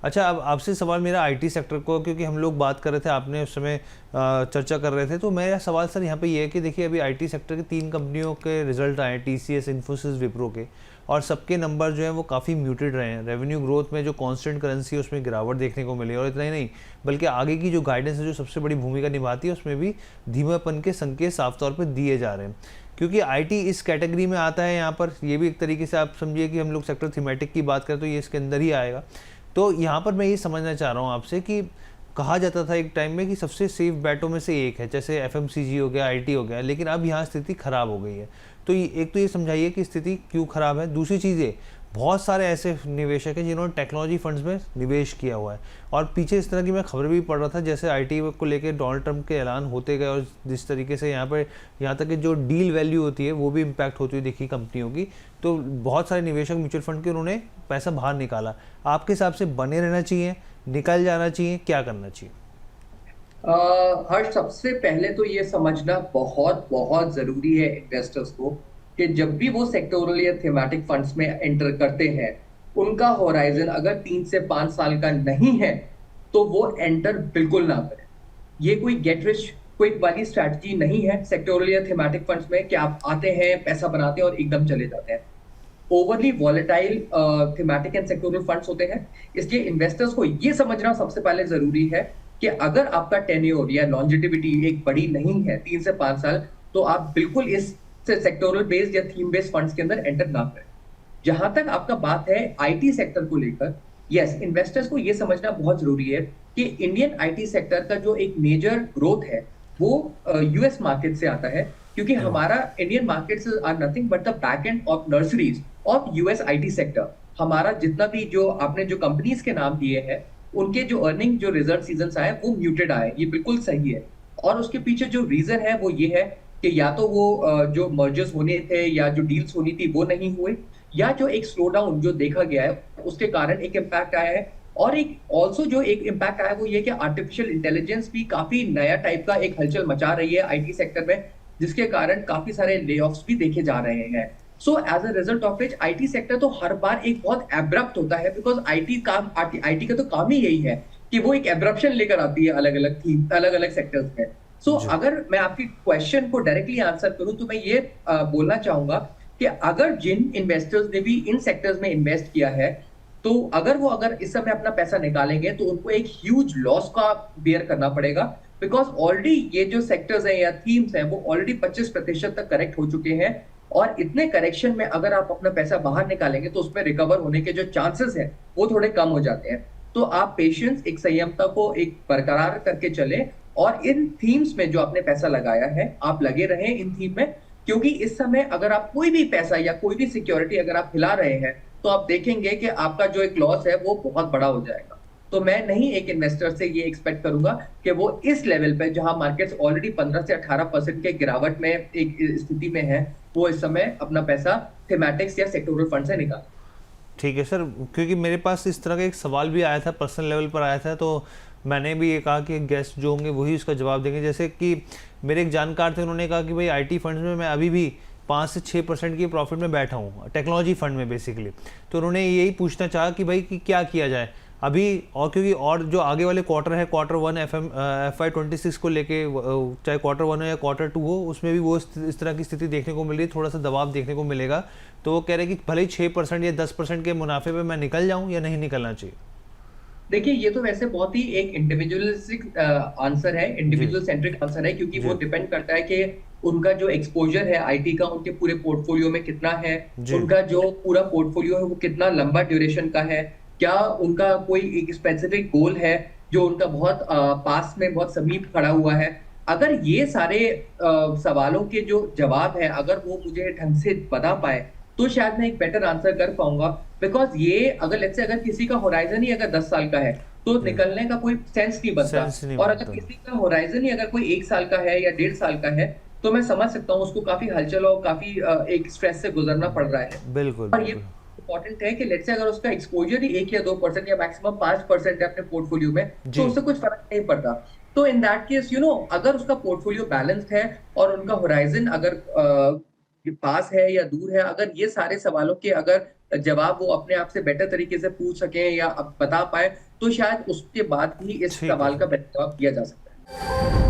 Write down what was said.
अच्छा, अब आपसे सवाल मेरा आईटी सेक्टर को, क्योंकि हम लोग बात कर रहे थे, आपने उस समय चर्चा कर रहे थे, तो मेरा सवाल सर यहाँ पे ये है कि देखिए अभी आईटी सेक्टर के 3 कंपनियों के रिजल्ट आए, टीसीएस, इन्फोसिस, विप्रो के, और सबके नंबर जो हैं वो काफ़ी म्यूटेड रहे हैं। रेवेन्यू ग्रोथ में जो कांस्टेंट करेंसी है उसमें गिरावट देखने को मिली, और इतना ही नहीं बल्कि आगे की जो गाइडेंस है जो सबसे बड़ी भूमिका निभाती है उसमें भी धीमापन के संकेत साफ तौर पर दिए जा रहे हैं। क्योंकि आईटी इस कैटेगरी में आता है, यहाँ पर ये भी एक तरीके से आप समझिए कि हम लोग सेक्टर थीमेटिक की बात करें तो ये इसके अंदर ही आएगा। तो यहाँ पर मैं ये समझना चाह रहा हूँ आपसे कि कहा जाता था एक टाइम में कि सबसे सेफ बैटों में से एक है, जैसे एफएमसीजी हो गया, आईटी हो गया, लेकिन अब यहाँ स्थिति खराब हो गई है। तो एक तो ये समझाइए कि स्थिति क्यों खराब है। दूसरी चीज़ ये, बहुत सारे ऐसे निवेशक हैं जिन्होंने टेक्नोलॉजी फंड्स में निवेश किया हुआ है, और पीछे इस तरह की मैं खबर भी पढ़ रहा था जैसे आईटी को लेकर डोनाल्ड ट्रंप के ऐलान होते गए, और जिस तरीके से यहाँ तक कि जो डील वैल्यू होती है वो भी इम्पैक्ट होती हुई देखी कंपनियों की। तो बहुत सारे निवेशक म्यूचुअल फंड के उन्होंने पैसा बाहर निकाला। आपके हिसाब से बने रहना चाहिए, निकल जाना चाहिए, क्या करना चाहिए? हर्ष, सबसे पहले तो ये समझना बहुत बहुत जरूरी है इन्वेस्टर्स को कि जब भी वो सेक्टोरल या थीमेटिक फंड्स में एंटर करते हैं, उनका होराइजन अगर 3 से 5 साल का नहीं है तो वो एंटर बिल्कुल ना करें। ये कोई गेट रिच क्विक वाली स्ट्रैटेजी नहीं है सेक्टोरल या थीमेटिक फंड्स में कि आप आते हैं, पैसा बनाते हैं और एकदम चले जाते हैं। Overly volatile thematic and sectoral funds होते हैं। इसलिए इन्वेस्टर्स को ये समझना सबसे पहले जरूरी है कि अगर आपका टेन्योर या लॉन्जिटिविटी एक बड़ी नहीं है 3 से 5 साल, तो आप बिल्कुल इस सेक्टोरल बेस्ड या थीम बेस्ड फंड्स के अंदर एंटर ना करें। जहां तक आपका बात है आईटी सेक्टर को लेकर, यस, इन्वेस्टर्स को यह समझना बहुत जरूरी है कि इंडियन आईटी सेक्टर का जो एक मेजर ग्रोथ है वो यूएस मार्केट से आता है, क्योंकि हमारा Indian markets are nothing but the back end of nurseries of US IT sector. हमारा जितना भी जो आपने जो कंपनीज के नाम दिए हैं, उनके जो अर्निंग जो रिजल्ट सीजन आए वो म्यूटेड आए, ये बिल्कुल सही है। और उसके पीछे जो रीजन है वो ये है कि या तो वो जो मर्जर्स होने थे या जो डील्स होनी थी वो नहीं हुए, या जो एक स्लो डाउन जो देखा गया है उसके कारण एक इम्पैक्ट आया है। और एक ऑल्सो जो एक इम्पैक्ट आया है वो ये कि आर्टिफिशियल इंटेलिजेंस भी काफी नया टाइप का एक हलचल मचा रही है आईटी सेक्टर में, जिसके कारण काफी सारे ले ऑफ्स भी देखे जा रहे हैं। So as a result of which IT sector तो हर बार एक बहुत एब्रप्ट होता है, बिकॉज आईटी का तो काम ही यही है कि वो एक एब्रप्शन लेकर आती है अलग अलग थीम, अलग अलग सेक्टर्स में। सो अगर मैं आपकी क्वेश्चन को डायरेक्टली आंसर करूं तो मैं ये बोलना चाहूंगा कि अगर जिन इन्वेस्टर्स ने भी इन सेक्टर्स में इन्वेस्ट किया है, तो अगर इस समय अपना पैसा निकालेंगे तो उनको एक ह्यूज लॉस का बेयर करना पड़ेगा, बिकॉज ऑलरेडी ये जो सेक्टर्स हैं या थीम्स हैं वो ऑलरेडी 25% तक करेक्ट हो चुके हैं। और इतने करेक्शन में अगर आप अपना पैसा बाहर निकालेंगे तो उसमें रिकवर होने के जो चांसेस हैं वो थोड़े कम हो जाते हैं। तो आप पेशेंस, एक संयमता को एक बरकरार करके चले, और इन थीम्स में जो आपने पैसा लगाया है आप लगे रहें इन थीम में, क्योंकि इस समय अगर आप कोई भी पैसा या कोई भी सिक्योरिटी अगर आप हिला रहे हैं तो आप देखेंगे कि आपका जो एक लॉस है वो बहुत बड़ा हो जाएगा। तो मैं नहीं एक इन्वेस्टर से ये एक्सपेक्ट करूंगा कि वो इस लेवल पे जहां मार्केट्स ऑलरेडी 15 से 18% के गिरावट में एक स्थिति में है, वो इस समय अपना पैसा थीमेटिक्स या सेक्टोरल फंड से निकाले। ठीक है सर, क्योंकि मेरे पास इस तरह का एक सवाल भी आया था, पर्सनल लेवल पर आया था, तो मैंने भी ये कहा कि गेस्ट जो होंगे वही उसका जवाब देंगे। जैसे कि मेरे एक जानकार थे, उन्होंने कहा कि भाई आईटी फंड्स में मैं अभी भी 5 से 6% की प्रॉफिट में बैठा हूँ, टेक्नोलॉजी फंड में बेसिकली। तो उन्होंने यही पूछना चाहा कि भाई कि क्या किया जाए अभी, और क्योंकि और जो आगे वाले क्वार्टर है, Q1 FY26 को लेके, चाहे Q1 हो या Q2 हो, उसमें भी वो इस तरह की स्थिति देखने को मिल रही है, थोड़ा सा दबाव देखने को मिलेगा। तो वो कह रहे हैं कि भले ही 6% या 10% के मुनाफे पे मैं निकल जाऊं या नहीं निकलना चाहिए। देखिए, ये तो वैसे बहुत ही एक इंडिविजुअलिस्टिक आंसर है, इंडिविजुअल सेंट्रिक आंसर है, क्योंकि वो डिपेंड करता है कि उनका जो एक्सपोजर है आईटी का उनके पूरे पोर्टफोलियो में कितना है, उनका जो पूरा पोर्टफोलियो है वो कितना लंबा ड्यूरेशन का है, क्या उनका कोई एक स्पेसिफिक गोल है जो उनका बहुत पास में बहुत समीप खड़ा हुआ है। अगर ये सारे सवालों के जो जवाब है अगर वो मुझे ढंग से बता पाए तो शायद मैं एक बेटर आंसर कर पाऊंगा। बिकॉज ये अगर लेट्स से अगर किसी का होराइजन ही अगर 10 साल का है तो निकलने का कोई सेंस नहीं बनता, और अगर किसी का होराइजन ही अगर कोई 1 साल का है या 1.5 साल का है तो मैं समझ सकता हूँ उसको काफी हलचल और काफी एक स्ट्रेस से गुजरना पड़ रहा है। बिल्कुल, और ये इंपॉर्टेंट है कि लेट्स से अगर उसका एक्सपोजर ही 1 या 2% या मैक्सिमम 5% है अपने पोर्टफोलियो में तो उससे कुछ फर्क नहीं पड़ता। तो इन दैट केस अगर उसका पोर्टफोलियो बैलेंस्ड है और उनका होराइजन अगर पास है या दूर है, अगर ये सारे सवालों के अगर जवाब वो अपने आप से बेटर तरीके से पूछ सके या बता पाए, तो शायद उसके बाद ही इस ठीक है सवाल का सर। जवाब दिया जा सकता है।